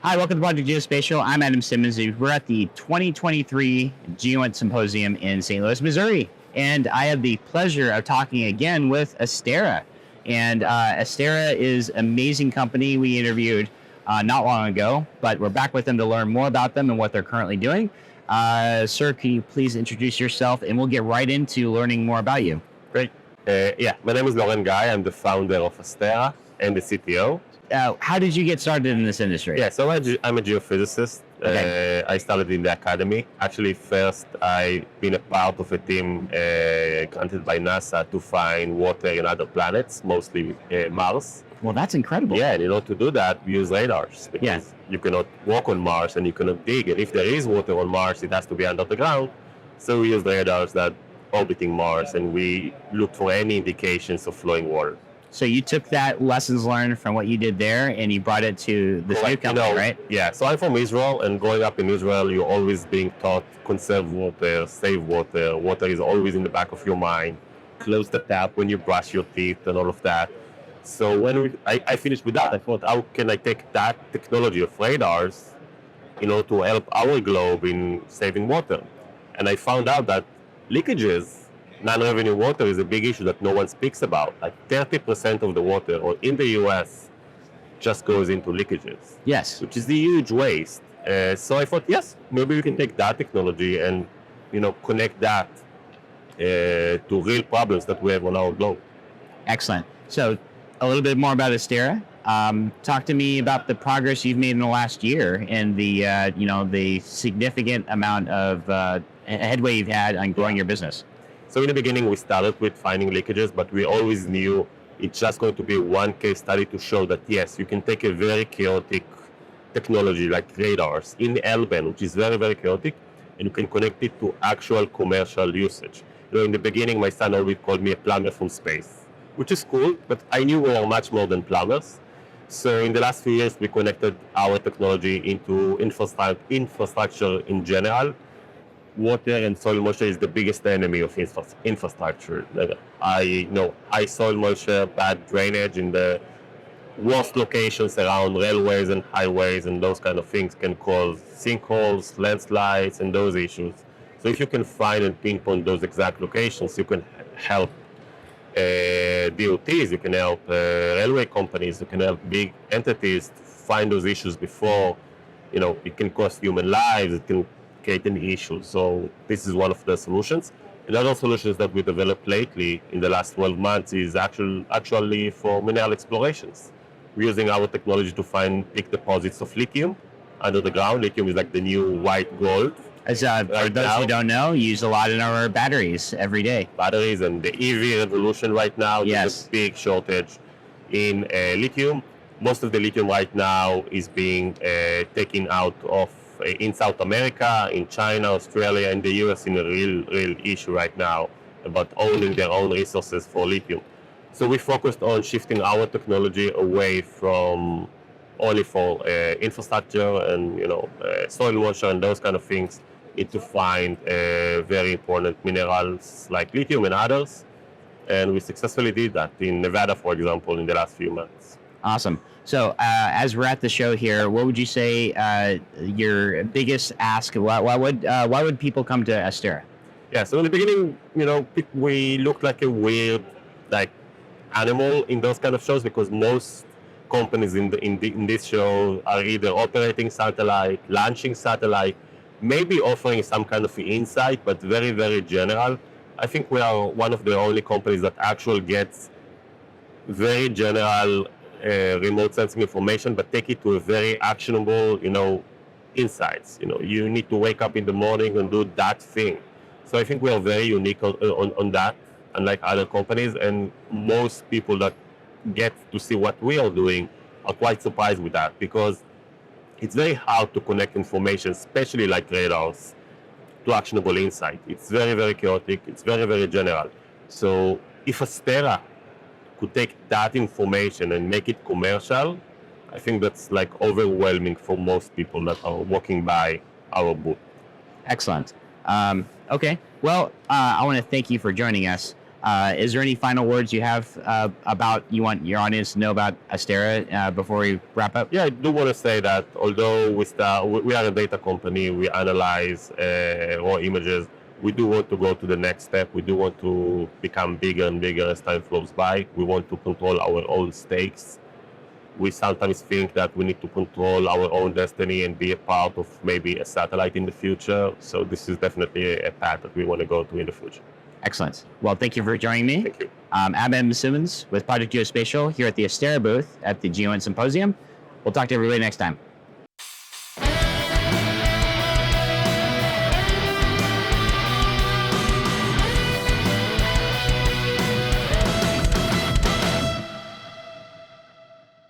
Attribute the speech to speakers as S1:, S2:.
S1: Hi, welcome to Project Geospatial. I'm Adam Simmons. We're at the 2023 GEOINT Symposium in St. Louis, Missouri. And I have the pleasure of talking again with Asterra. And Asterra is an amazing company we interviewed not long ago, but we're back with them to learn more about them and what they're currently doing. Sir, can you please introduce yourself and we'll get right into learning more about you.
S2: Great. My name is Lauren Guy. I'm the founder of Asterra and the CTO.
S1: How did you get started in this industry?
S2: Yeah, so I'm a geophysicist.
S1: Okay.
S2: I started in the academy. Actually, first I've been a part of a team granted by NASA to find water in other planets, mostly Mars.
S1: Well, that's incredible.
S2: Yeah, and in order to do that, we use radars because you cannot walk on Mars and you cannot dig. And if there is water on Mars, it has to be under the ground. So we use radars that orbiting Mars, and we look for any indications of flowing water.
S1: So you took that lessons learned from what you did there and you brought it to this new company, right?
S2: Yeah, so I'm from Israel, and growing up in Israel, you're always being taught conserve water, save water. Water is always in the back of your mind. Close the tap when you brush your teeth and all of that. So when I finished with that, I thought, how can I take that technology of radars, to help our globe in saving water? And I found out that leakages, non-revenue water, is a big issue that no one speaks about. Like 30% of the water, or in the US, just goes into leakages.
S1: Yes.
S2: Which is a huge waste. So I thought, yes, maybe we can take that technology and, connect that to real problems that we have on our globe.
S1: Excellent. So a little bit more about Asterra. Talk to me about the progress you've made in the last year and the significant amount of headway you've had on growing your business.
S2: So in the beginning, we started with finding leakages, but we always knew it's just going to be one case study to show that, yes, you can take a very chaotic technology like radars in L-band, which is very, very chaotic, and you can connect it to actual commercial usage. In the beginning, my son always called me a plumber from space, which is cool, but I knew we are much more than plumbers. So in the last few years, we connected our technology into infrastructure in general. Water and soil moisture is the biggest enemy of infrastructure. High soil moisture, bad drainage in the worst locations around railways and highways, and those kind of things can cause sinkholes, landslides, and those issues. So if you can find and pinpoint those exact locations, you can help DOTs, you can help railway companies, you can help big entities to find those issues before, it can cost human lives, it can create any issues. So this is one of the solutions. Another solutions that we developed lately in the last 12 months is actually for mineral explorations. We're using our technology to find big deposits of lithium under the ground. Lithium is like the new white gold.
S1: As for those who don't know, use a lot in our batteries every day.
S2: Batteries and the EV revolution right now.
S1: Yes.
S2: There's a big shortage in lithium. Most of the lithium right now is being taken out of in South America, in China, Australia, and the US in a real issue right now about owning their own resources for lithium. So we focused on shifting our technology away from only for infrastructure and soil moisture and those kind of things, to find very important minerals like lithium and others. And we successfully did that in Nevada, for example, in the last few months.
S1: Awesome. So as we're at the show here, what would you say your biggest ask? Why would people come to Asterra?
S2: Yeah. So in the beginning, we looked like a weird animal in those kind of shows, because most companies in this show are either operating satellite, launching satellite, maybe offering some kind of insight, but very, very general. I think we are one of the only companies that actually gets very general remote sensing information, but take it to a very actionable, insights. You need to wake up in the morning and do that thing. So I think we are very unique on that, unlike other companies, and most people that get to see what we are doing are quite surprised with that, because it's very hard to connect information, especially like radars, to actionable insight. It's very, very chaotic. It's very, very general. So if Asterra could take that information and make it commercial, I think that's overwhelming for most people that are walking by our booth.
S1: Excellent. Okay. Well, I want to thank you for joining us. Is there any final words you have about you want your audience to know about Asterra before we wrap up?
S2: Yeah, I do want to say that although we are a data company, we analyze raw images. We do want to go to the next step. We do want to become bigger and bigger as time flows by. We want to control our own stakes. We sometimes think that we need to control our own destiny and be a part of maybe a satellite in the future. So this is definitely a path that we want to go to in the future.
S1: Excellent. Well, thank you for joining me.
S2: Thank you.
S1: I'm Adam Simmons with Project Geospatial here at the Asterra booth at the GEOINT Symposium. We'll talk to everybody next time.